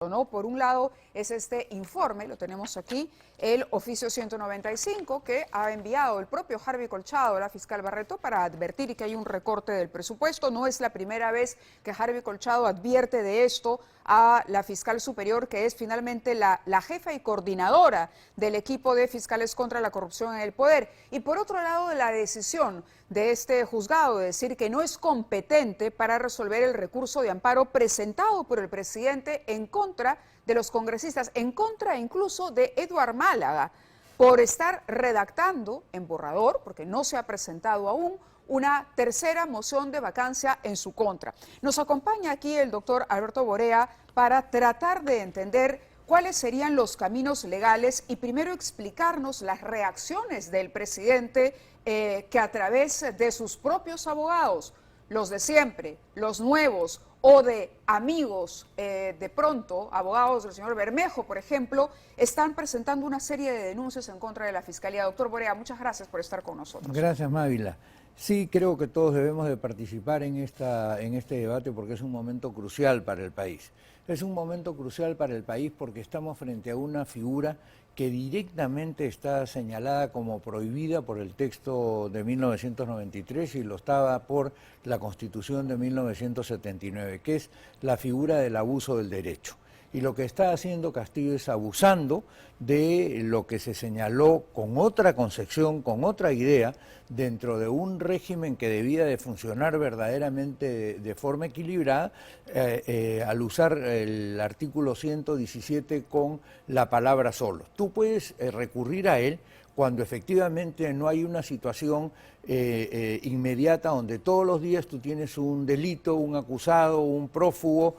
¿no? Por un lado es este informe, lo tenemos aquí, el oficio 195 que ha enviado el propio Harvey Colchado a la fiscal Barreto para advertir que hay un recorte del presupuesto. No es la primera vez que Harvey Colchado advierte de esto a la fiscal superior, que es finalmente la jefa y coordinadora del equipo de fiscales contra la corrupción en el poder. Y por otro lado, la decisión de este juzgado de decir que no es competente para resolver el recurso de amparo presentado por el presidente en contra de los congresistas, en contra incluso de Eduard Málaga, por estar redactando en borrador, porque no se ha presentado aún, una tercera moción de vacancia en su contra. Nos acompaña aquí el doctor Alberto Borea para tratar de entender cuáles serían los caminos legales y primero explicarnos las reacciones del presidente que a través de sus propios abogados, los de siempre, los nuevos o de amigos, de pronto, abogados del señor Bermejo, por ejemplo, están presentando una serie de denuncias en contra de la Fiscalía. Doctor Borea, muchas gracias por estar con nosotros. Gracias, Mávila. Sí, creo que todos debemos de participar en este debate porque es un momento crucial para el país. Es un momento crucial para el país porque estamos frente a una figura que directamente está señalada como prohibida por el texto de 1993 y lo estaba por la Constitución de 1979, que es la figura del abuso del derecho. Y lo que está haciendo Castillo es abusando de lo que se señaló con otra concepción, con otra idea, dentro de un régimen que debía de funcionar verdaderamente de forma equilibrada, al usar el artículo 117 con la palabra solo. Tú puedes recurrir a él cuando efectivamente no hay una situación inmediata donde todos los días tú tienes un delito, un acusado, un prófugo,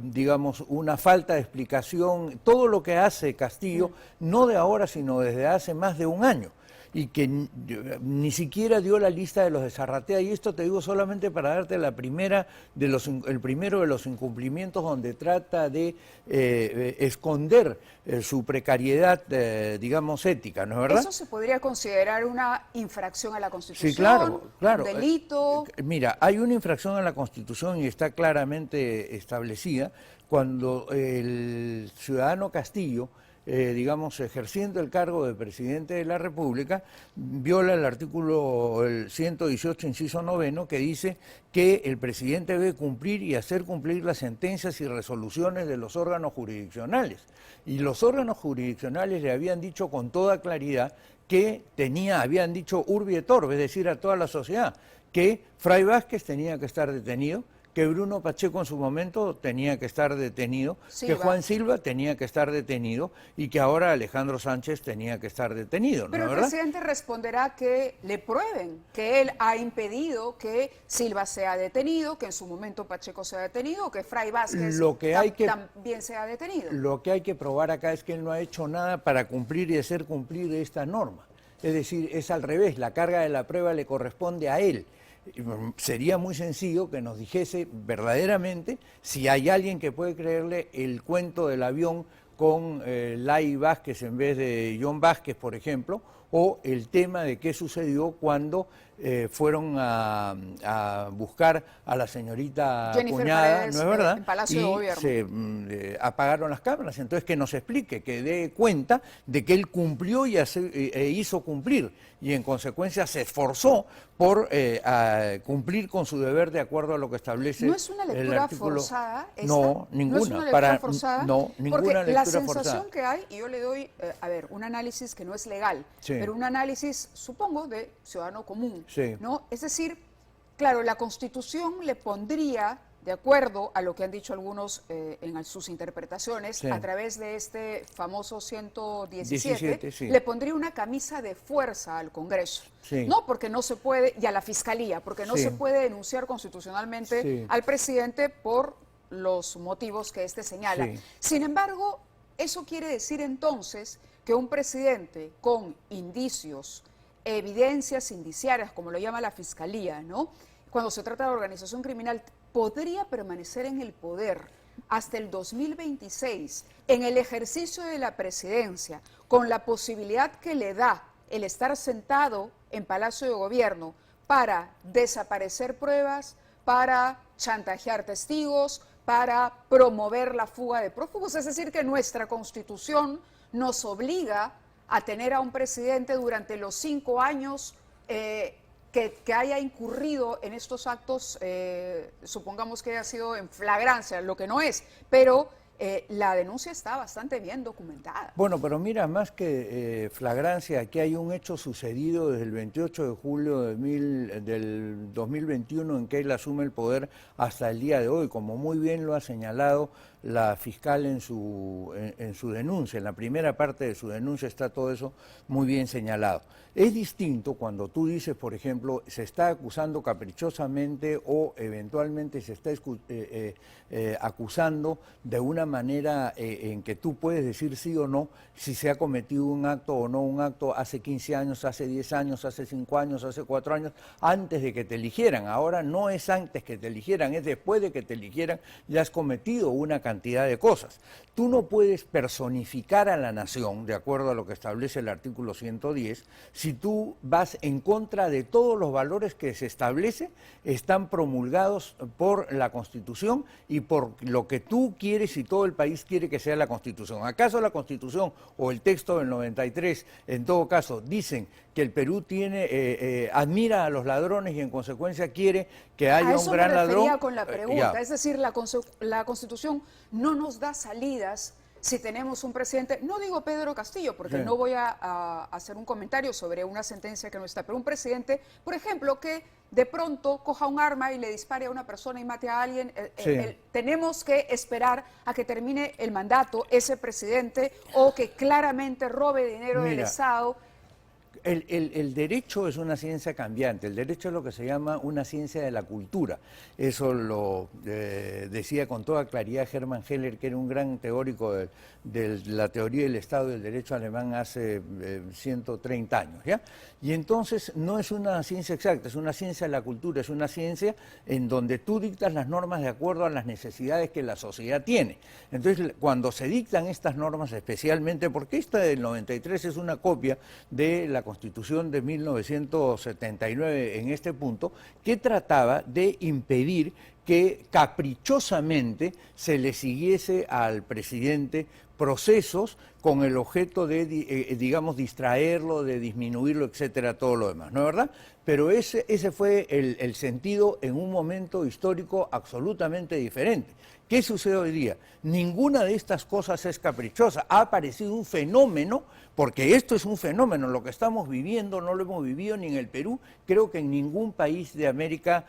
digamos, una falta de explicación, todo lo que hace Castillo, no de ahora, sino desde hace más de un año, y que ni siquiera dio la lista de los de Zarratea, y esto te digo solamente para darte el primero de los incumplimientos donde trata de esconder su precariedad, digamos, ética, ¿no es verdad? ¿Eso se podría considerar una infracción a la Constitución? Sí, claro, claro. ¿Un delito? Mira, hay una infracción a la Constitución y está claramente establecida cuando el ciudadano Castillo, digamos, ejerciendo el cargo de presidente de la República, viola el artículo 118, inciso 9, que dice que el presidente debe cumplir y hacer cumplir las sentencias y resoluciones de los órganos jurisdiccionales. Y los órganos jurisdiccionales le habían dicho con toda claridad que habían dicho urbi et orbi, es decir, a toda la sociedad, que Fray Vázquez tenía que estar detenido, que Bruno Pacheco en su momento tenía que estar detenido, que Juan Silva tenía que estar detenido y que ahora Alejandro Sánchez tenía que estar detenido, ¿no? Pero el presidente responderá que le prueben que él ha impedido que Silva sea detenido, que en su momento Pacheco sea detenido, o que Fray Vázquez también sea detenido. Lo que hay que probar acá es que él no ha hecho nada para cumplir y hacer cumplir esta norma. Es decir, es al revés, la carga de la prueba le corresponde a él. Sería muy sencillo que nos dijese verdaderamente si hay alguien que puede creerle el cuento del avión con Lai Vázquez en vez de John Vázquez, por ejemplo, o el tema de qué sucedió cuando fueron a buscar a la señorita Jennifer cuñada, Paredes, ¿no es verdad? en Palacio de Gobierno. Se apagaron las cámaras, entonces que nos explique, que dé cuenta de que él cumplió y hizo cumplir, y en consecuencia se esforzó por cumplir con su deber de acuerdo a lo que establece el artículo. ¿No es una lectura forzada esta? No, ninguna. ¿No es una lectura forzada? No, ninguna Porque lectura la sensación forzada. que hay, y yo le doy, un análisis que no es legal, Sí. pero un análisis, supongo, de ciudadano común, Sí. ¿no? Es decir, claro, la Constitución le pondría, de acuerdo a lo que han dicho algunos en sus interpretaciones, Sí. a través de este famoso 117, 17, sí. le pondría una camisa de fuerza al Congreso. Sí. No, porque no se puede, y a la Fiscalía, porque no Sí. se puede denunciar constitucionalmente Sí. al presidente por los motivos que éste señala. Sí. Sin embargo, eso quiere decir entonces que un presidente con indicios, evidencias indiciarias, como lo llama la Fiscalía, ¿no? Cuando se trata de organización criminal, podría permanecer en el poder hasta el 2026, en el ejercicio de la presidencia, con la posibilidad que le da el estar sentado en Palacio de Gobierno para desaparecer pruebas, para chantajear testigos, para promover la fuga de prófugos. Es decir, que nuestra Constitución nos obliga a tener a un presidente durante los 5 años que haya incurrido en estos actos, supongamos que haya sido en flagrancia, lo que no es, pero la denuncia está bastante bien documentada. Bueno, pero mira, más que flagrancia, aquí hay un hecho sucedido desde el 28 de julio del 2021 en que él asume el poder hasta el día de hoy, como muy bien lo ha señalado la fiscal en su denuncia. En la primera parte de su denuncia está todo eso muy bien señalado. Es distinto cuando tú dices, por ejemplo, se está acusando caprichosamente o eventualmente se está acusando de una manera en que tú puedes decir sí o no si se ha cometido un acto o no un acto hace 15 años, hace 10 años, hace 5 años, hace 4 años, antes de que te eligieran. Ahora no es antes que te eligieran, es después de que te eligieran, ya has cometido una cantidad de cosas. Tú no puedes personificar a la nación, de acuerdo a lo que establece el artículo 110, si tú vas en contra de todos los valores que se establece, están promulgados por la Constitución y por lo que tú quieres y todo el país quiere que sea la Constitución. ¿Acaso la Constitución o el texto del 93, en todo caso, dicen que el Perú admira a los ladrones y en consecuencia quiere que haya un gran ladrón? A eso me refería con la pregunta, es decir, la Constitución no nos da salidas si tenemos un presidente, no digo Pedro Castillo, porque no voy a hacer un comentario sobre una sentencia que no está, pero un presidente, por ejemplo, que de pronto coja un arma y le dispare a una persona y mate a alguien, tenemos que esperar a que termine el mandato ese presidente o que claramente robe dinero del Estado. El derecho es una ciencia cambiante, el derecho es lo que se llama una ciencia de la cultura. Eso lo decía con toda claridad Hermann Heller, que era un gran teórico de la teoría del Estado y del derecho alemán hace 130 años, ¿ya? Y entonces no es una ciencia exacta, es una ciencia de la cultura, es una ciencia en donde tú dictas las normas de acuerdo a las necesidades que la sociedad tiene. Entonces, cuando se dictan estas normas, especialmente porque esta del 93 es una copia de la Constitución de 1979 en este punto, que trataba de impedir que caprichosamente se le siguiese al presidente procesos con el objeto de, digamos, distraerlo, de disminuirlo, etcétera, todo lo demás, ¿no es verdad? Pero ese fue el sentido en un momento histórico absolutamente diferente. ¿Qué sucede hoy día? Ninguna de estas cosas es caprichosa. Ha aparecido un fenómeno, porque esto es un fenómeno, lo que estamos viviendo no lo hemos vivido ni en el Perú, creo que en ningún país de América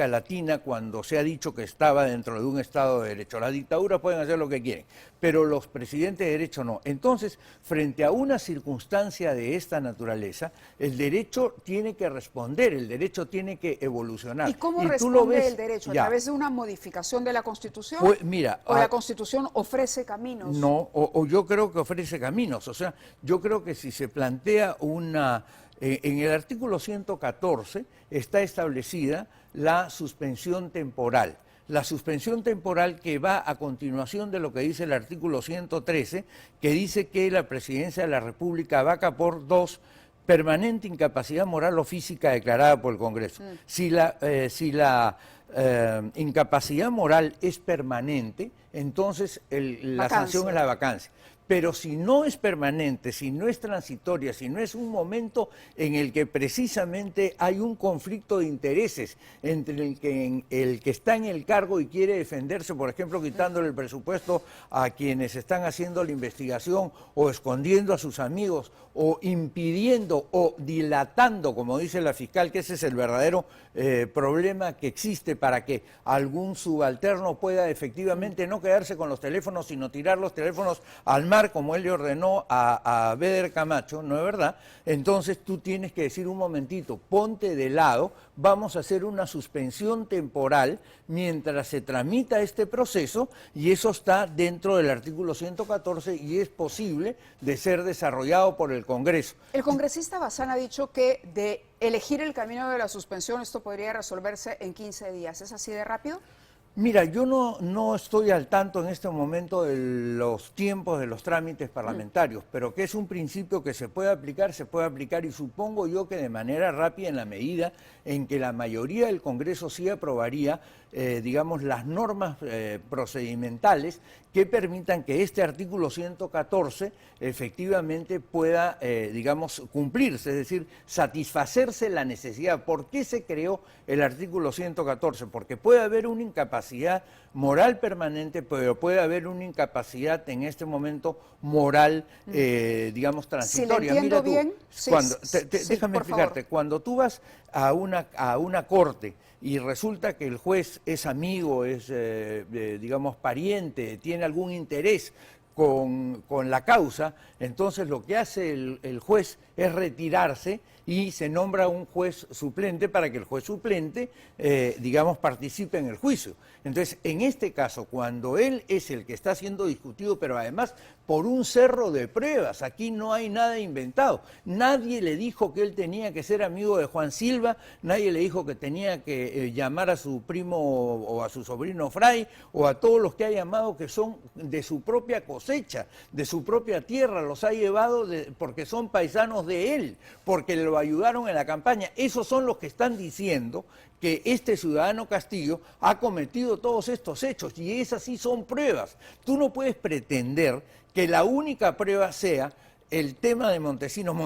Latina, cuando se ha dicho que estaba dentro de un Estado de Derecho. Las dictaduras pueden hacer lo que quieren, pero los presidentes de derecho no. Entonces, frente a una circunstancia de esta naturaleza, el derecho tiene que responder, el derecho tiene que evolucionar. ¿Y cómo responde el derecho? ¿A través de una modificación de la Constitución? Pues, mira, ¿O la Constitución ofrece caminos? No, o yo creo que ofrece caminos. O sea, yo creo que si se plantea una... en el artículo 114 está establecida la suspensión temporal. La suspensión temporal que va a continuación de lo que dice el artículo 113, que dice que la Presidencia de la República vaca por 2, permanente incapacidad moral o física declarada por el Congreso. Si la incapacidad moral es permanente, entonces la sanción es la vacancia. Pero si no es permanente, si no es transitoria, si no es un momento en el que precisamente hay un conflicto de intereses entre el que está en el cargo y quiere defenderse, por ejemplo, quitándole el presupuesto a quienes están haciendo la investigación o escondiendo a sus amigos o impidiendo o dilatando, como dice la fiscal, que ese es el verdadero problema que existe para que algún subalterno pueda efectivamente no quedarse con los teléfonos, sino tirar los teléfonos al mar, como él le ordenó a Beder Camacho, ¿no es verdad? Entonces tú tienes que decir un momentito, ponte de lado, vamos a hacer una suspensión temporal mientras se tramita este proceso y eso está dentro del artículo 114 y es posible de ser desarrollado por el Congreso. El congresista Bazán ha dicho que de elegir el camino de la suspensión esto podría resolverse en 15 días. ¿Es así de rápido? Mira, yo no estoy al tanto en este momento de los tiempos de los trámites parlamentarios, pero que es un principio que se puede aplicar y supongo yo que de manera rápida en la medida en que la mayoría del Congreso sí aprobaría digamos, las normas procedimentales que permitan que este artículo 114 efectivamente pueda, digamos, cumplirse, es decir, satisfacerse la necesidad. ¿Por qué se creó el artículo 114? Porque puede haber una incapacidad moral permanente, pero puede haber una incapacidad en este momento moral, digamos, transitoria. Si le entiendo bien, déjame explicarte, favor. cuando tú vas a una corte y resulta que el juez es amigo, es, digamos, pariente, tiene algún interés con la causa, entonces lo que hace el juez es retirarse y se nombra un juez suplente para que el juez suplente, digamos, participe en el juicio. Entonces, en este caso, cuando él es el que está siendo discutido, pero además por un cerro de pruebas, aquí no hay nada inventado. Nadie le dijo que él tenía que ser amigo de Juan Silva, nadie le dijo que tenía que llamar a su primo o a su sobrino Fray, o a todos los que ha llamado que son de su propia cosecha, de su propia tierra, los ha llevado porque son paisanos de él, porque lo ayudaron en la campaña. Esos son los que están diciendo que este ciudadano Castillo ha cometido todos estos hechos, y esas sí son pruebas. Tú no puedes pretender que la única prueba sea el tema de Montesinos,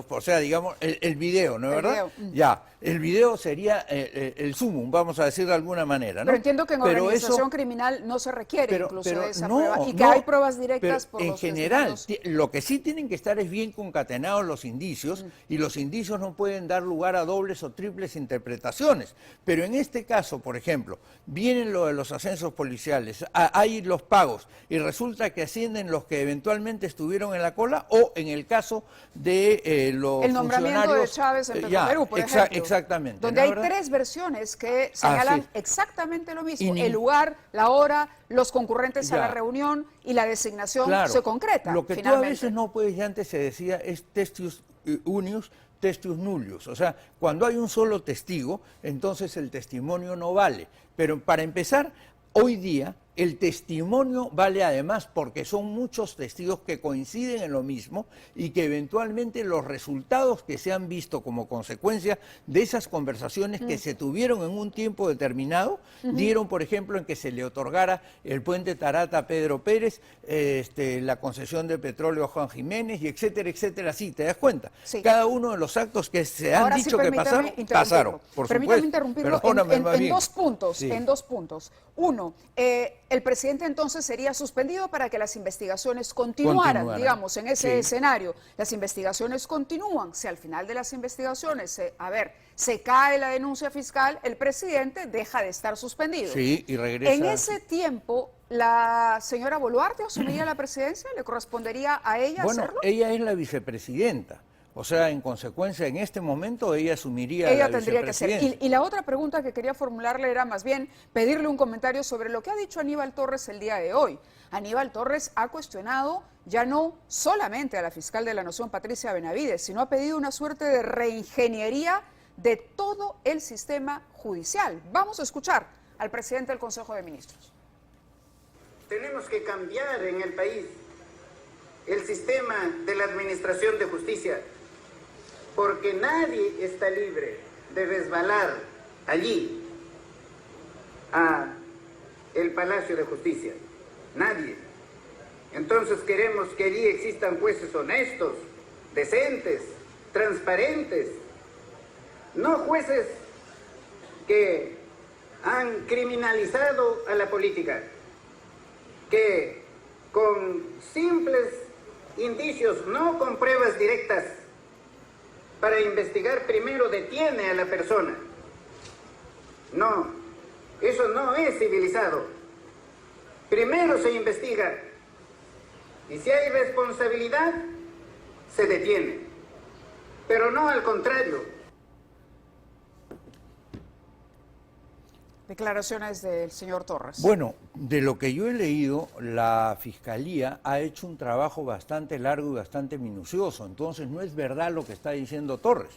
o sea, digamos, el video, ¿no es verdad? Ya, el video sería el sumum, vamos a decir de alguna manera, ¿no? Pero entiendo que en organización criminal no se requiere incluso de esa prueba, y que hay pruebas directas por en los general, testimonios. lo que sí tienen que estar es bien concatenados los indicios, y los indicios no pueden dar lugar a dobles o triples interpretaciones. Pero en este caso, por ejemplo, vienen lo de los ascensos policiales, hay los pagos, y resulta que ascienden los que eventualmente estuvieron en la cola, o en el caso de los el nombramiento de Chávez en Perú, por ejemplo. Exactamente. Donde hay tres versiones que señalan exactamente lo mismo. El lugar, la hora, los concurrentes a la reunión y la designación se concreta. Lo que finalmente. tú a veces no puedes, y antes se decía, es testius unius, testius nullius. O sea, cuando hay un solo testigo, entonces el testimonio no vale. Pero para empezar, hoy día el testimonio vale además porque son muchos testigos que coinciden en lo mismo, y que eventualmente los resultados que se han visto como consecuencia de esas conversaciones que se tuvieron en un tiempo determinado, dieron, por ejemplo, en que se le otorgara el puente Tarata a Pedro Pérez, la concesión de petróleo a Juan Jiménez, y etcétera, etcétera. Sí, ¿te das cuenta? Sí. Cada uno de los actos que se han dicho que pasaron, pasaron, por Permítame supuesto. interrumpirlo en dos puntos. Sí. En dos puntos. Uno, el presidente entonces sería suspendido para que las investigaciones continuaran. Digamos, en ese escenario. Las investigaciones continúan. Si al final de las investigaciones, se cae la denuncia fiscal, el presidente deja de estar suspendido. Sí, y regresa. En ese tiempo, ¿la señora Boluarte asumiría la presidencia? ¿Le correspondería a ella hacerlo? Bueno, ella es la vicepresidenta. O sea, en consecuencia, en este momento ella asumiría ella la tendría que ser. Y la otra pregunta que quería formularle era más bien pedirle un comentario sobre lo que ha dicho Aníbal Torres el día de hoy. Aníbal Torres ha cuestionado ya no solamente a la fiscal de la Nación, Patricia Benavides, sino ha pedido una suerte de reingeniería de todo el sistema judicial. Vamos a escuchar al presidente del Consejo de Ministros. Tenemos que cambiar en el país el sistema de la administración de justicia, porque nadie está libre de resbalar allí a el Palacio de Justicia. Nadie. Entonces queremos que allí existan jueces honestos, decentes, transparentes, no jueces que han criminalizado a la política, que con simples indicios, no con pruebas directas, para investigar primero detiene a la persona. No, eso no es civilizado. Primero se investiga, y si hay responsabilidad, se detiene, pero no al contrario. Declaraciones del señor Torres. Bueno, de lo que yo he leído, la Fiscalía ha hecho un trabajo bastante largo y bastante minucioso. Entonces no es verdad lo que está diciendo Torres.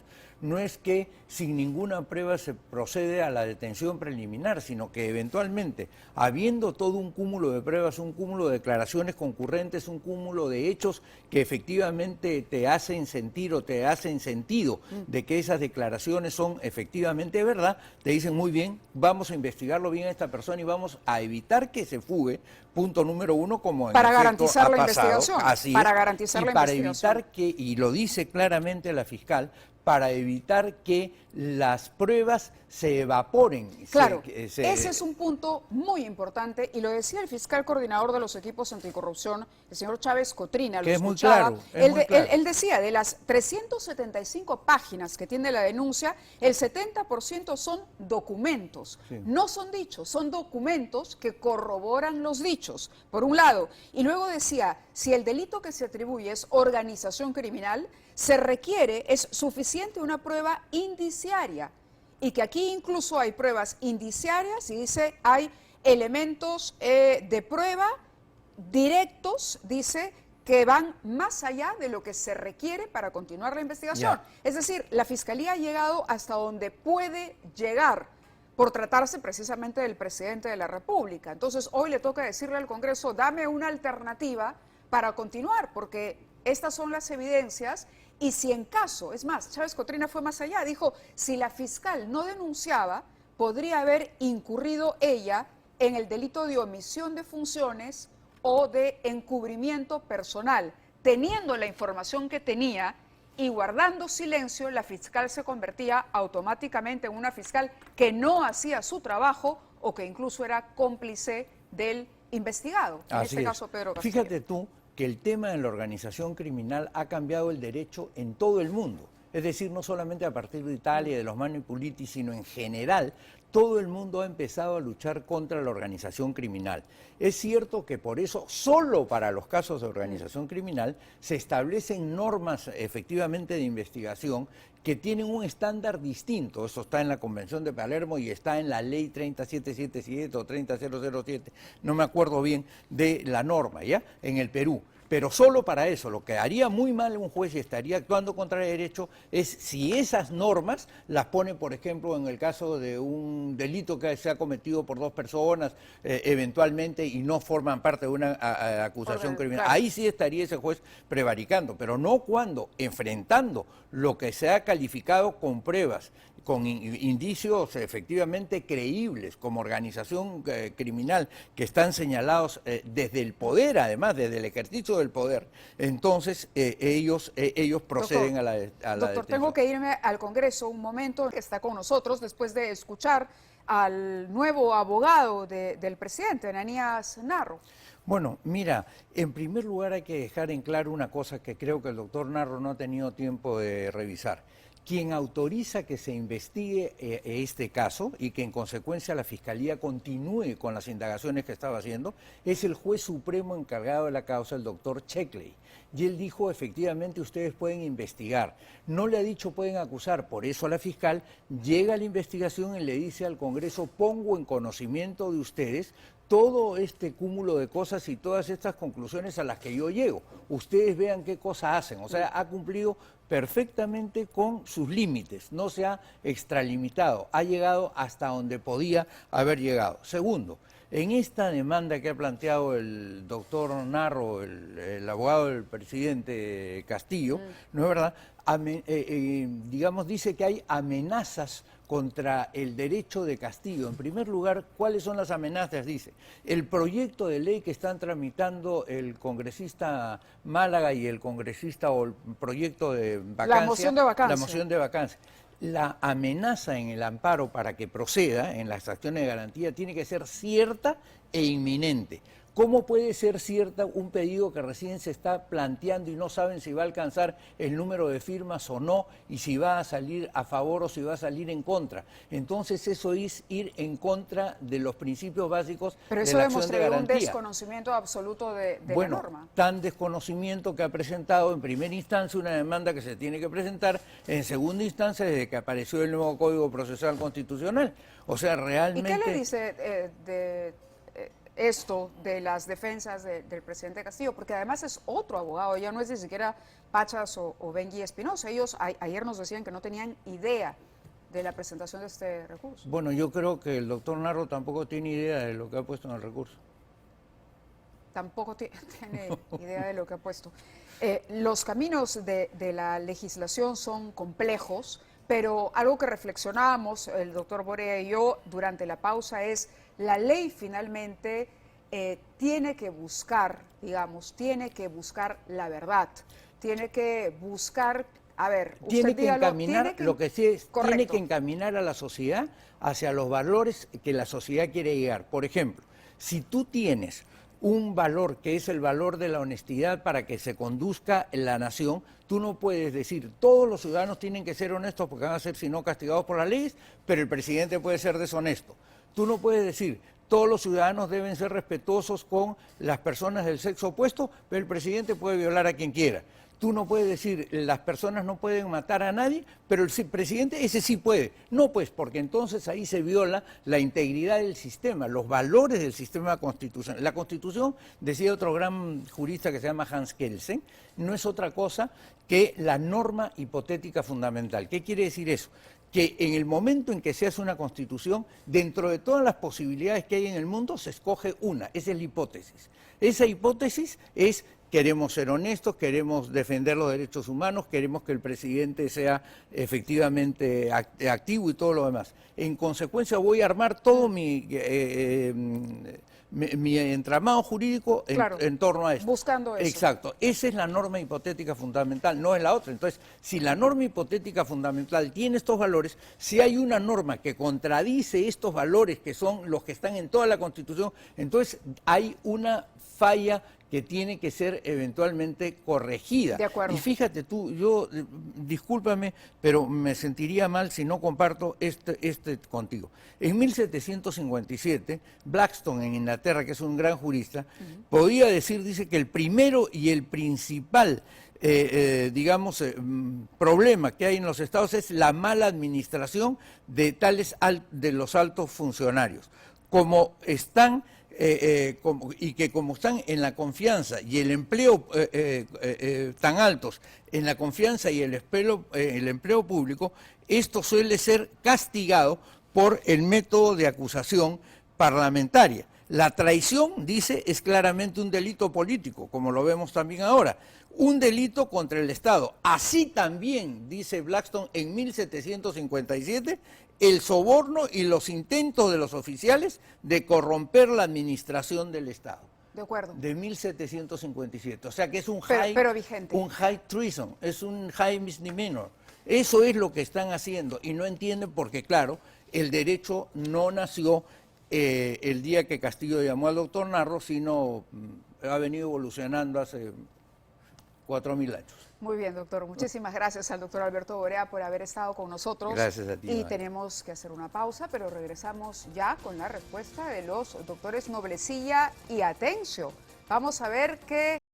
no es que sin ninguna prueba se procede a la detención preliminar, sino que eventualmente, habiendo todo un cúmulo de pruebas, un cúmulo de declaraciones concurrentes, un cúmulo de hechos que efectivamente te hacen sentir o te hacen sentido de que esas declaraciones son efectivamente verdad, te dicen muy bien, vamos a investigarlo bien a esta persona y vamos a evitar que se fugue, punto número uno, como en para efecto garantizar ha la pasado. investigación. Así Para es. garantizar Y la para investigación. evitar que, y lo dice claramente la fiscal, para evitar que las pruebas se evaporen. Claro, ese es un punto muy importante y lo decía el fiscal coordinador de los equipos anticorrupción, el señor Chávez Cotrina, lo Que es muy escuchaba. claro, es muy claro. Él decía, de las 375 páginas que tiene la denuncia, el 70% son documentos, Sí. no son dichos, son documentos que corroboran los dichos, por un lado. Y luego decía, si el delito que se atribuye es organización criminal, se requiere, es suficiente una prueba indiciaria. Y que aquí incluso hay pruebas indiciarias y dice hay elementos de prueba directos, dice, que van más allá de lo que se requiere para continuar la investigación. Ya. Es decir, la Fiscalía ha llegado hasta donde puede llegar por tratarse precisamente del presidente de la República. Entonces hoy le toca decirle al Congreso, dame una alternativa para continuar, porque estas son las evidencias. Y si en caso, es más, Chávez Cotrina fue más allá, dijo, si la fiscal no denunciaba, podría haber incurrido ella en el delito de omisión de funciones o de encubrimiento personal. Teniendo la información que tenía y guardando silencio, la fiscal se convertía automáticamente en una fiscal que no hacía su trabajo o que incluso era cómplice del investigado, en Así este es. caso Pedro Castillo. Fíjate tú que el tema de la organización criminal ha cambiado el derecho en todo el mundo. Es decir, no solamente a partir de Italia y de los Manipuliti, sino en general, todo el mundo ha empezado a luchar contra la organización criminal. Es cierto que por eso, solo para los casos de organización criminal, se establecen normas efectivamente de investigación que tienen un estándar distinto. Eso está en la Convención de Palermo y está en la Ley 30777 o 30007, no me acuerdo bien de la norma, ¿ya? En el Perú. Pero solo para eso, lo que haría muy mal un juez y estaría actuando contra el derecho es si esas normas las pone, por ejemplo, en el caso de un delito que se ha cometido por dos personas, eventualmente, y no forman parte de una acusación criminal. Claro. Ahí sí estaría ese juez prevaricando, pero no cuando, enfrentando lo que se ha calificado con pruebas, con indicios efectivamente creíbles como organización criminal que están señalados desde el poder, además, desde el ejercicio del poder, entonces ellos proceden Doctor, a la doctor, detención. tengo que irme al Congreso un momento, que está con nosotros después de escuchar al nuevo abogado del presidente, Ananías Narro. Bueno, mira, en primer lugar hay que dejar en claro una cosa que creo que el doctor Narro no ha tenido tiempo de revisar. Quien autoriza que se investigue este caso y que en consecuencia la Fiscalía continúe con las indagaciones que estaba haciendo es el juez supremo encargado de la causa, el doctor Checkley. Y él dijo, efectivamente, ustedes pueden investigar. No le ha dicho pueden acusar, por eso la fiscal llega a la investigación y le dice al Congreso, pongo en conocimiento de ustedes todo este cúmulo de cosas y todas estas conclusiones a las que yo llego. Ustedes vean qué cosas hacen. O sea, ha cumplido perfectamente con sus límites, no se ha extralimitado, ha llegado hasta donde podía haber llegado. Segundo, en esta demanda que ha planteado el doctor Narro, el abogado del presidente Castillo, ¿no es verdad? Digamos, dice que hay amenazas contra el derecho de Castillo. En primer lugar, ¿cuáles son las amenazas? Dice, el proyecto de ley que están tramitando el congresista Málaga y el congresista, o el proyecto de vacancia. La moción de vacancia. La moción de vacancia. La amenaza en el amparo para que proceda en las acciones de garantía tiene que ser cierta e inminente. ¿Cómo puede ser cierta un pedido que recién se está planteando y no saben si va a alcanzar el número de firmas o no, y si va a salir a favor o si va a salir en contra? Entonces eso es ir en contra de los principios básicos Pero de eso la acción de demostraría un garantía. desconocimiento absoluto de la Bueno, norma. tan desconocimiento que ha presentado en primera instancia una demanda que se tiene que presentar en segunda instancia desde que apareció el nuevo Código Procesal Constitucional. O sea, realmente... ¿Y qué le dice esto de las defensas del presidente Castillo? Porque además es otro abogado, ya no es ni siquiera Pachas o Benji Espinosa. Ellos ayer nos decían que no tenían idea de la presentación de este recurso. Bueno, yo creo que el doctor Narro tampoco tiene idea de lo que ha puesto en el recurso. Tampoco tiene idea de lo que ha puesto. Los caminos de la legislación son complejos, pero algo que reflexionábamos el doctor Borea y yo durante la pausa es la ley finalmente tiene que buscar, digamos, tiene que buscar la verdad, tiene que buscar, a ver, usted Tiene que dígalo, encaminar, lo que sí es, correcto. tiene que encaminar a la sociedad hacia los valores que la sociedad quiere llegar. Por ejemplo, si tú tienes un valor que es el valor de la honestidad para que se conduzca en la nación, tú no puedes decir todos los ciudadanos tienen que ser honestos porque van a ser si no castigados por las leyes, pero el presidente puede ser deshonesto. Tú no puedes decir todos los ciudadanos deben ser respetuosos con las personas del sexo opuesto, pero el presidente puede violar a quien quiera. Tú no puedes decir las personas no pueden matar a nadie, pero el presidente ese sí puede. No, pues, porque entonces ahí se viola la integridad del sistema, los valores del sistema constitucional. La Constitución, decía otro gran jurista que se llama Hans Kelsen, no es otra cosa que la norma hipotética fundamental. ¿Qué quiere decir eso? Que en el momento en que se hace una constitución, dentro de todas las posibilidades que hay en el mundo, se escoge una, esa es la hipótesis. Esa hipótesis es: queremos ser honestos, queremos defender los derechos humanos, queremos que el presidente sea efectivamente activo y todo lo demás. En consecuencia voy a armar todo mi entramado jurídico en torno a esto. Buscando eso. Exacto. Esa es la norma hipotética fundamental, no es la otra. Entonces, si la norma hipotética fundamental tiene estos valores, si hay una norma que contradice estos valores que son los que están en toda la Constitución, entonces hay una falla que tiene que ser eventualmente corregida. De acuerdo. Y fíjate tú, yo, discúlpame, pero me sentiría mal si no comparto este contigo. En 1757, Blackstone en Inglaterra, que es un gran jurista, podía decir, dice que el primero y el principal problema que hay en los estados es la mala administración de de los altos funcionarios. Como están como están en la confianza y el empleo tan altos en la confianza y el empleo público, esto suele ser castigado por el método de acusación parlamentaria. La traición, dice, es claramente un delito político, como lo vemos también ahora, un delito contra el Estado. Así también, dice Blackstone en 1757, el soborno y los intentos de los oficiales de corromper la administración del Estado. De acuerdo. De 1757. O sea que es un vigente. Un high treason, es un high misdemeanor. Eso es lo que están haciendo y no entienden porque, claro, el derecho no nació el día que Castillo llamó al doctor Narro, sino ha venido evolucionando hace 4.000 años. Muy bien, doctor. Muchísimas gracias al doctor Alberto Borea por haber estado con nosotros. Gracias a ti. Y tenemos que hacer una pausa, pero regresamos ya con la respuesta de los doctores Noblecilla y Atencio. Vamos a ver qué